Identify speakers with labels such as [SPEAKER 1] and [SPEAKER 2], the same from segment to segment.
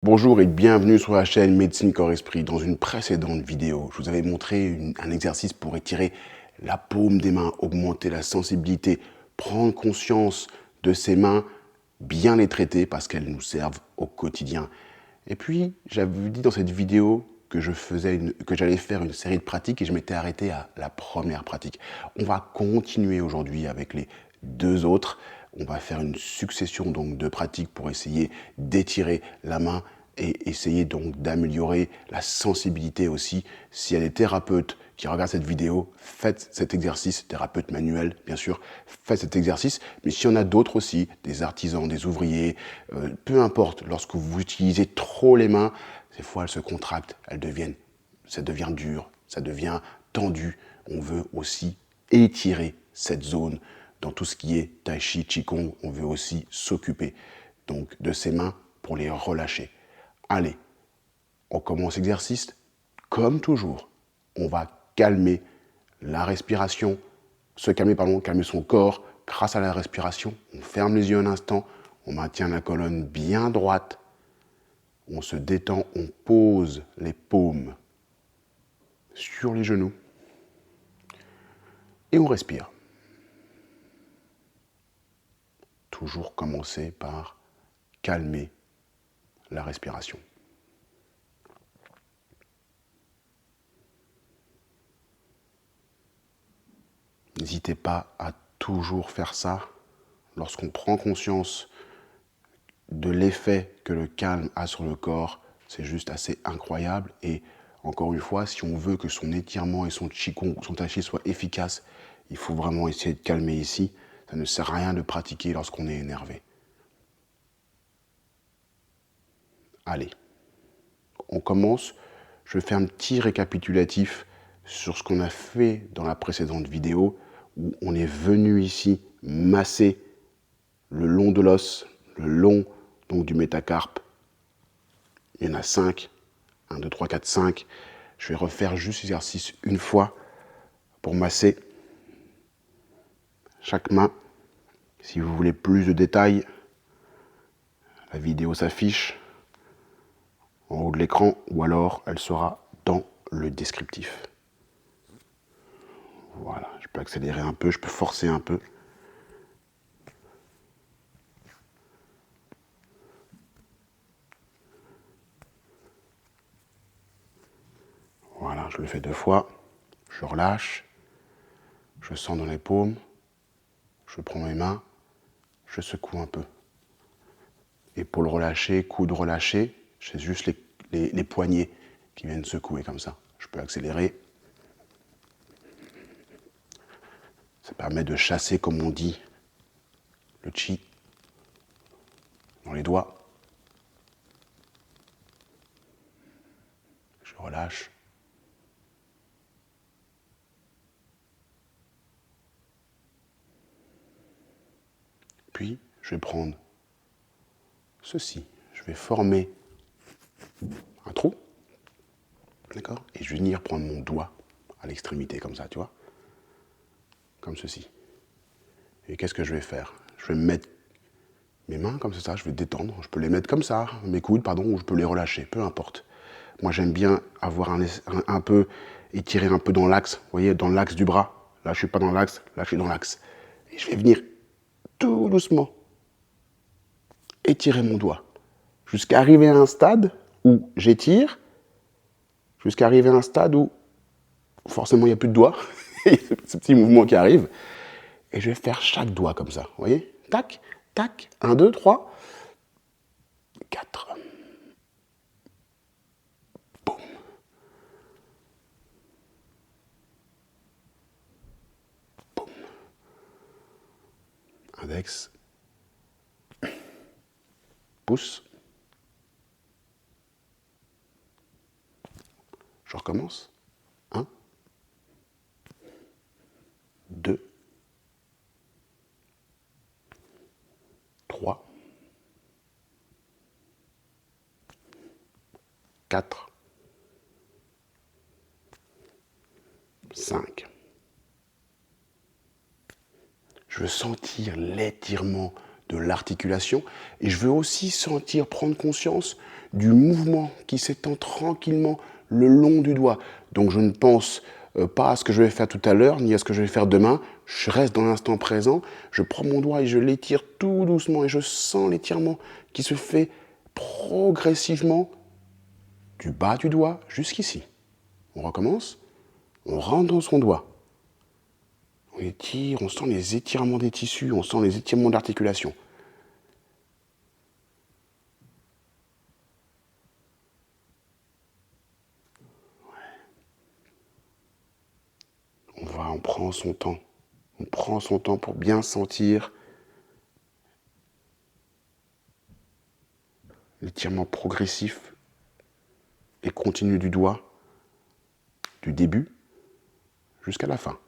[SPEAKER 1] Bonjour et bienvenue sur la chaîne Médecine Corps Esprit. Dans une précédente vidéo, je vous avais montré un exercice pour étirer la paume des mains, augmenter la sensibilité, prendre conscience de ses mains, bien les traiter parce qu'elles nous servent au quotidien. Et puis, j'avais dit dans cette vidéo que j'allais faire une série de pratiques et je m'étais arrêté à la première pratique. On va continuer aujourd'hui avec les deux autres. On va faire une succession donc de pratiques pour essayer d'étirer la main et essayer donc d'améliorer la sensibilité aussi. S'il y a des thérapeutes qui regardent cette vidéo, faites cet exercice, thérapeute manuel bien sûr, faites cet exercice, mais s'il y en a d'autres aussi, des artisans, des ouvriers, peu importe, lorsque vous utilisez trop les mains, ces fois elles se contractent, ça devient dur, ça devient tendu. On veut aussi étirer cette zone. Dans tout ce qui est tai chi, qigong, on veut aussi s'occuper donc de ses mains pour les relâcher. Allez, on commence l'exercice. Comme toujours, on va calmer la respiration, calmer son corps grâce à la respiration. On ferme les yeux un instant, on maintient la colonne bien droite, on se détend, on pose les paumes sur les genoux et on respire. Toujours commencer par calmer la respiration. N'hésitez pas à toujours faire ça lorsqu'on prend conscience de l'effet que le calme a sur le corps. C'est juste assez incroyable. Et encore une fois, si on veut que son étirement et son qigong, son tai chi soient efficaces, il faut vraiment essayer de calmer ici. Ça ne sert à rien de pratiquer lorsqu'on est énervé. Allez, on commence. Je fais un petit récapitulatif sur ce qu'on a fait dans la précédente vidéo, où on est venu ici masser le long de l'os, le long donc du métacarpe. Il y en a 5. 1, 2, 3, 4, 5. Je vais refaire juste l'exercice une fois pour masser chaque main. Si vous voulez plus de détails, la vidéo s'affiche en haut de l'écran ou alors elle sera dans le descriptif. Voilà, je peux accélérer un peu, je peux forcer un peu. Voilà, je le fais 2 fois. Je relâche, je sens dans les paumes, je prends mes mains, je secoue un peu. Et pour le relâcher, coude relâché, c'est juste les poignets qui viennent secouer comme ça. Je peux accélérer. Ça permet de chasser, comme on dit, le chi dans les doigts. Je relâche. Puis, je vais prendre ceci. Je vais former un trou. D'accord? Et je vais venir prendre mon doigt à l'extrémité, comme ça, tu vois? Comme ceci. Et qu'est-ce que je vais faire? Je vais mettre mes mains comme ça, je vais détendre. Je peux les mettre comme ça, mes coudes, pardon, ou je peux les relâcher, peu importe. Moi, j'aime bien avoir un peu, étirer un peu dans l'axe, vous voyez, dans l'axe du bras. Là, je suis pas dans l'axe, là, je suis dans l'axe. Et je vais venir tout doucement étirer mon doigt jusqu'à arriver à un stade où j'étire, jusqu'à arriver à un stade où forcément il n'y a plus de doigts, ce petit mouvement qui arrive, et je vais faire chaque doigt comme ça, vous voyez, tac, tac, 1, 2, 3, 4, boum, boum, index, pouce, je recommence, 1, 2, 3, 4, 5. Je veux sentir l'étirement de l'articulation. Et je veux aussi sentir, prendre conscience du mouvement qui s'étend tranquillement le long du doigt. Donc je ne pense pas à ce que je vais faire tout à l'heure, ni à ce que je vais faire demain. Je reste dans l'instant présent, je prends mon doigt et je l'étire tout doucement et je sens l'étirement qui se fait progressivement du bas du doigt jusqu'ici. On recommence, on rentre dans son doigt. On étire, on sent les étirements des tissus, on sent les étirements d'articulation. On prend son temps. On prend son temps pour bien sentir l'étirement progressif et continu du doigt, du début jusqu'à la fin.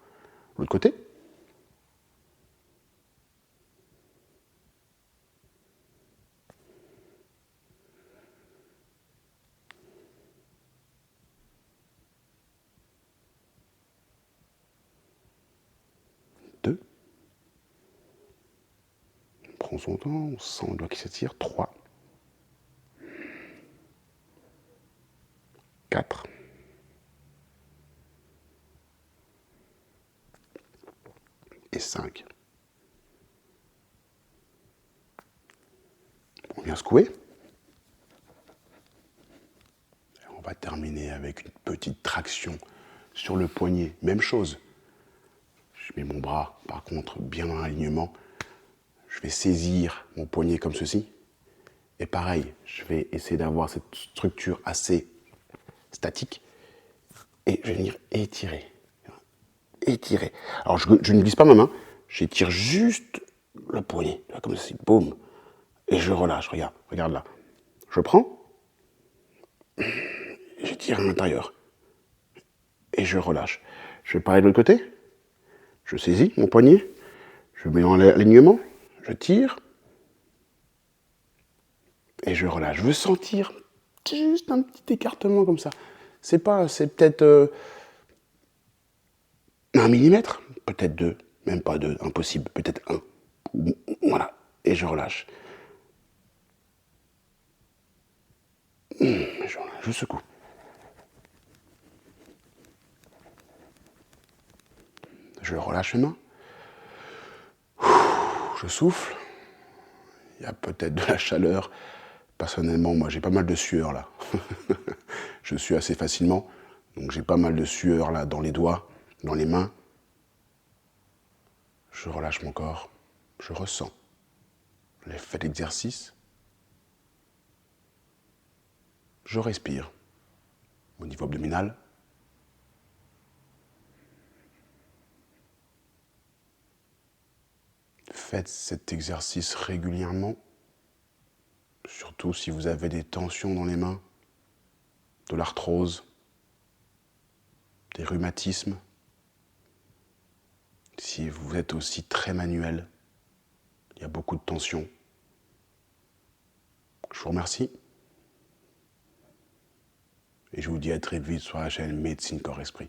[SPEAKER 1] L'autre côté. Deux. On prend son temps, on sent le doigt qui s'étire. 3. 4. Et 5. On vient secouer. On va terminer avec une petite traction sur le poignet. Même chose. Je mets mon bras, par contre, bien dans l'alignement. Je vais saisir mon poignet comme ceci. Et pareil, je vais essayer d'avoir cette structure assez statique. Et je vais venir étirer. Étirer. Alors, je ne glisse pas ma main. J'étire juste le poignet. Comme ceci. Boum. Et je relâche. Regarde là. Je prends. J'étire à l'intérieur. Et je relâche. Je vais pareil de l'autre côté. Je saisis mon poignet. Je mets en alignement. Je tire. Et je relâche. Je veux sentir juste un petit écartement comme ça. C'est peut-être 1 millimètre, peut-être 2, même pas 2, impossible, peut-être 1. Voilà, et je relâche. Je secoue. Je relâche les mains. Je souffle. Il y a peut-être de la chaleur. Personnellement, moi, j'ai pas mal de sueur là. Je sue assez facilement. Donc j'ai pas mal de sueur là dans les doigts, dans les mains. Je relâche mon corps. Je ressens l'effet d'exercice. Je respire au niveau abdominal. Faites cet exercice régulièrement, surtout si vous avez des tensions dans les mains, de l'arthrose, des rhumatismes, si vous êtes aussi très manuel, il y a beaucoup de tensions. Je vous remercie et je vous dis à très vite sur la chaîne Médecine Corps Esprit.